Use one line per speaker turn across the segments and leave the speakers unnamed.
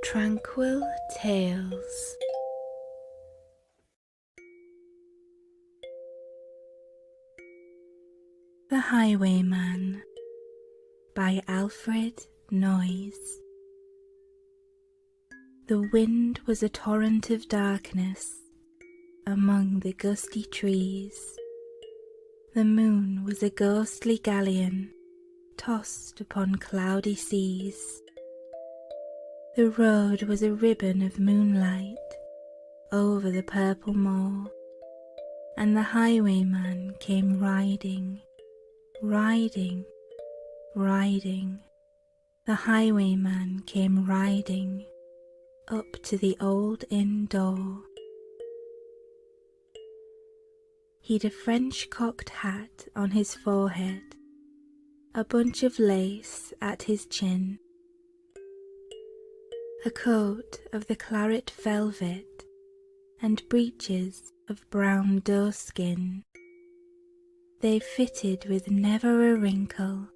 Tranquil Tales. The Highwayman by Alfred Noyes. The wind was a torrent of darkness among the gusty trees. The moon was a ghostly galleon tossed upon cloudy seas. The road was a ribbon of moonlight over the purple moor, and the highwayman came riding, riding, riding. The highwayman came riding up to the old inn door. He'd a French cocked hat on his forehead, a bunch of lace at his chin, a coat of the claret velvet, and breeches of brown doeskin. They fitted with never a wrinkle.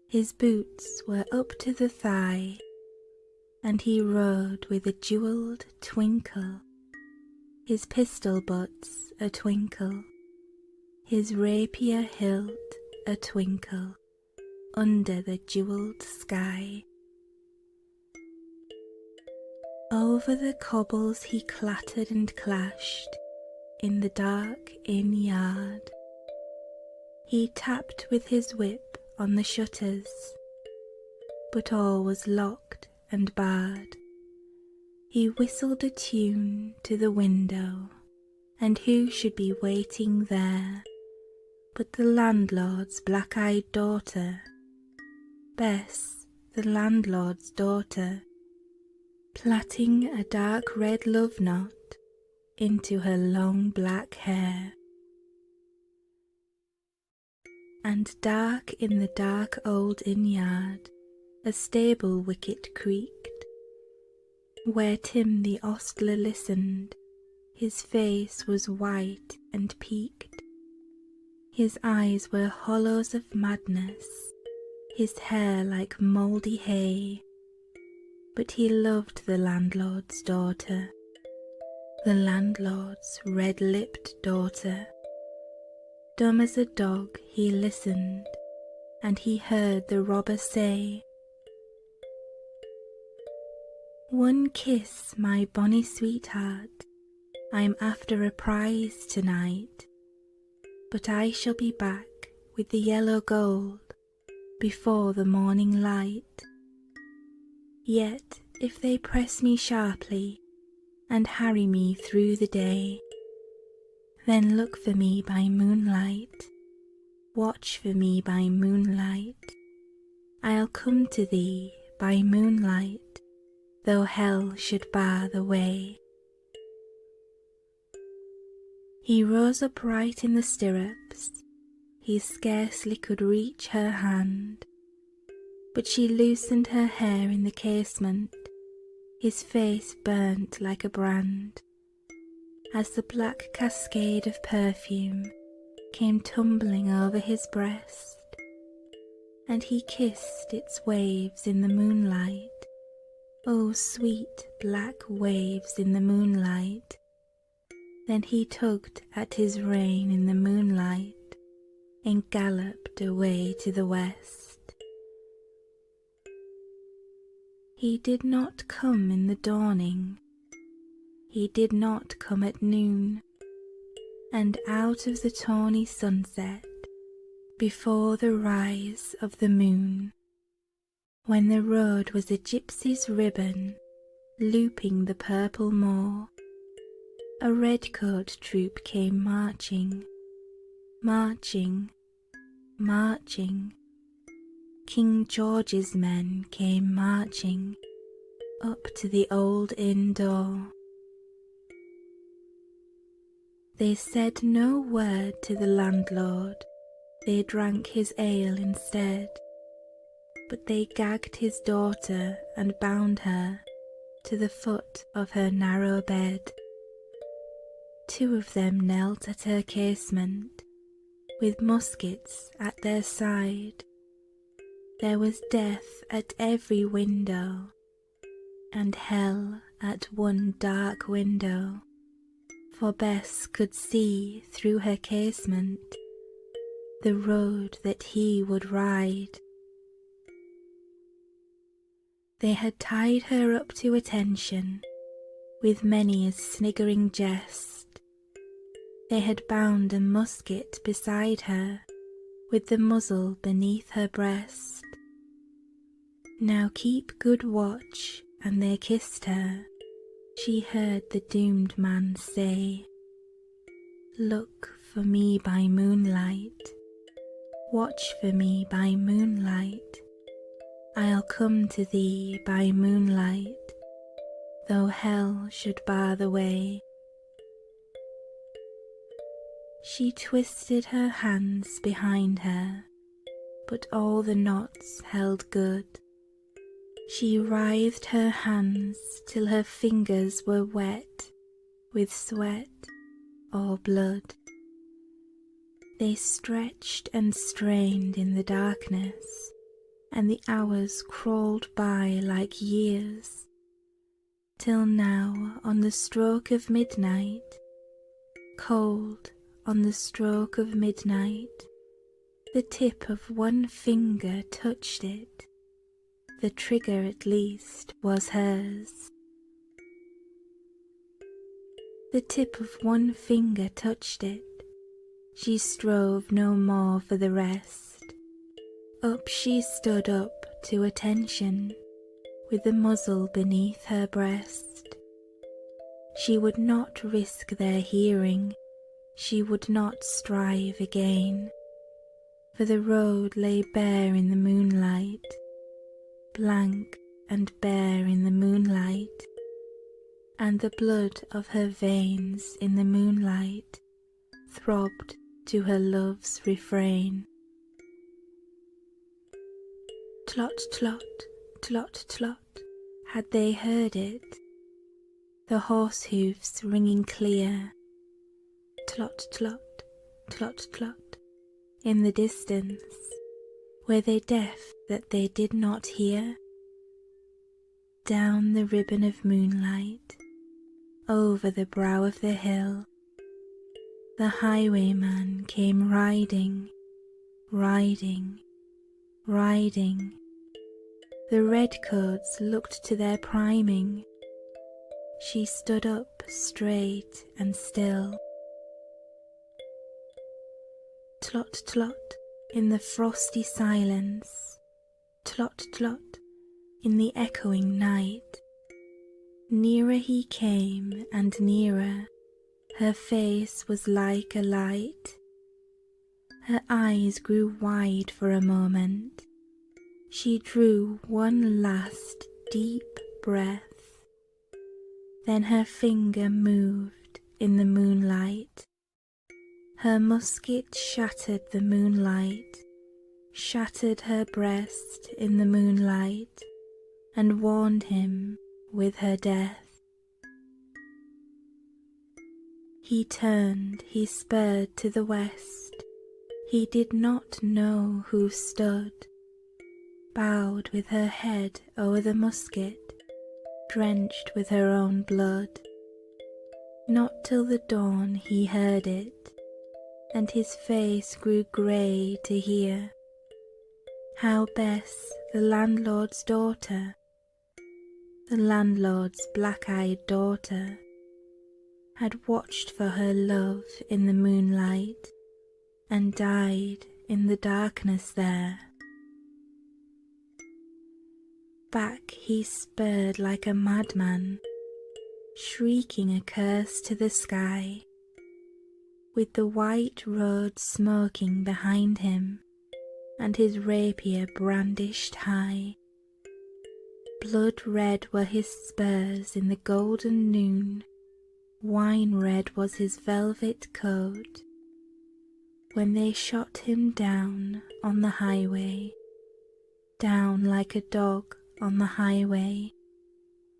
His boots were up to the thigh, and he rode with a jewelled twinkle, his pistol butts a twinkle, his rapier hilt a twinkle, under the jewelled sky. Over the cobbles he clattered and clashed in the dark inn yard. He tapped with his whip on the shutters, but all was locked and barred. He whistled a tune to the window, and who should be waiting there but the landlord's black-eyed daughter, Bess, the landlord's daughter, plaiting a dark red love knot into her long black hair. And dark in the dark old inn yard a stable wicket creaked, where Tim the ostler listened. His face was white and peaked, his eyes were hollows of madness, his hair like mouldy hay. But he loved the landlord's daughter, the landlord's red-lipped daughter. Dumb as a dog he listened, and he heard the robber say, "One kiss, my bonny sweetheart, I'm after a prize tonight, but I shall be back with the yellow gold before the morning light. Yet if they press me sharply and harry me through the day, then look for me by moonlight, watch for me by moonlight. I'll come to thee by moonlight, though hell should bar the way." He rose upright in the stirrups. He scarcely could reach her hand, but she loosened her hair in the casement. His face burnt like a brand, as the black cascade of perfume came tumbling over his breast, and he kissed its waves in the moonlight. Oh, sweet black waves in the moonlight. Then he tugged at his rein in the moonlight and galloped away to the west. He did not come in the dawning, he did not come at noon, and out of the tawny sunset, before the rise of the moon, when the road was a gypsy's ribbon looping the purple moor, a redcoat troop came marching, marching, marching. King George's men came marching up to the old inn door. They said no word to the landlord, they drank his ale instead, but they gagged his daughter and bound her to the foot of her narrow bed. Two of them knelt at her casement, with muskets at their side. There was death at every window, and hell at one dark window, for Bess could see through her casement the road that he would ride. They had tied her up to attention with many a sniggering jest. They had bound a musket beside her with the muzzle beneath her breast. Now keep good watch, and they kissed her. She heard the doomed man say, "Look for me by moonlight, watch for me by moonlight. I'll come to thee by moonlight, though hell should bar the way." She twisted her hands behind her, but all the knots held good. She writhed her hands till her fingers were wet with sweat or blood. They stretched and strained in the darkness, and the hours crawled by like years, till now on the stroke of midnight, cold on the stroke of midnight, the tip of one finger touched it. The trigger at least was hers. The tip of one finger touched it. She strove no more for the rest. Up she stood up to attention, with the muzzle beneath her breast. She would not risk their hearing, she would not strive again, for the road lay bare in the moonlight, blank and bare in the moonlight, and the blood of her veins in the moonlight throbbed to her love's refrain. Tlot, tlot, tlot, tlot, had they heard it, the horse hoofs ringing clear, tlot, tlot, tlot, tlot, in the distance, were they deaf that they did not hear? Down the ribbon of moonlight, over the brow of the hill, the highwayman came riding, riding, riding. The redcoats looked to their priming. She stood up straight and still. Tlot, tlot, in the frosty silence, tlot, tlot, in the echoing night. Nearer he came and nearer, her face was like a light. Her eyes grew wide for a moment. She drew one last deep breath. Then her finger moved in the moonlight. Her musket shattered the moonlight, shattered her breast in the moonlight, and warned him with her death. He turned, he spurred to the west. He did not know who stood, bowed with her head o'er the musket, drenched with her own blood. Not till the dawn he heard it, and his face grew grey to hear how Bess, the landlord's daughter, the landlord's black-eyed daughter, had watched for her love in the moonlight and died in the darkness there. Back he spurred like a madman, shrieking a curse to the sky, with the white road smoking behind him and his rapier brandished high. Blood red were his spurs in the golden noon, wine red was his velvet coat, when they shot him down on the highway, down like a dog on the highway,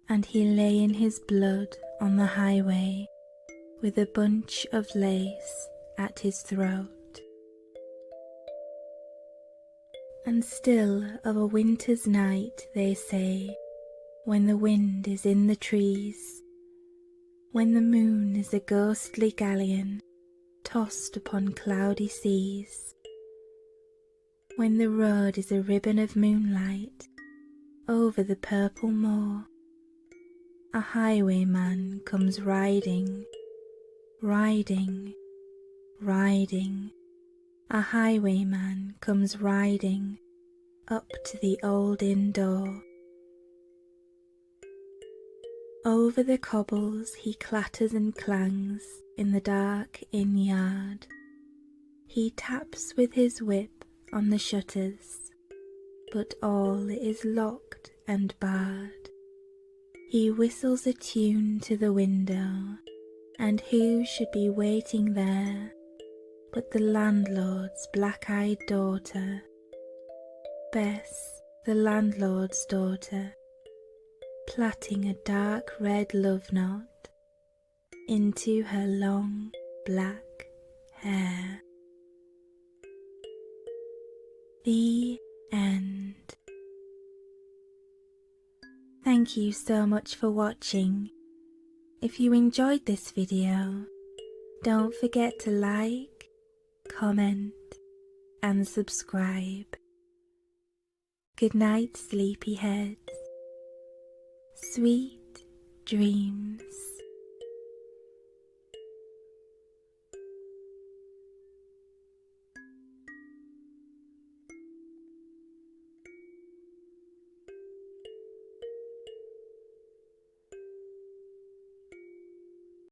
and he lay in his blood on the highway, with a bunch of lace at his throat. And still of a winter's night they say, when the wind is in the trees, when the moon is a ghostly galleon tossed upon cloudy seas, when the road is a ribbon of moonlight over the purple moor, a highwayman comes riding, riding, riding. A highwayman comes riding up to the old inn door. Over the cobbles he clatters and clangs in the dark inn yard. He taps with his whip on the shutters, but all is locked and barred. He whistles a tune to the window, and who should be waiting there but the landlord's black-eyed daughter, Bess, the landlord's daughter, plaiting a dark red love knot into her long black hair. The end. Thank you so much for watching. If you enjoyed this video, don't forget to like, comment and subscribe. Good night, sleepyheads. Sweet dreams.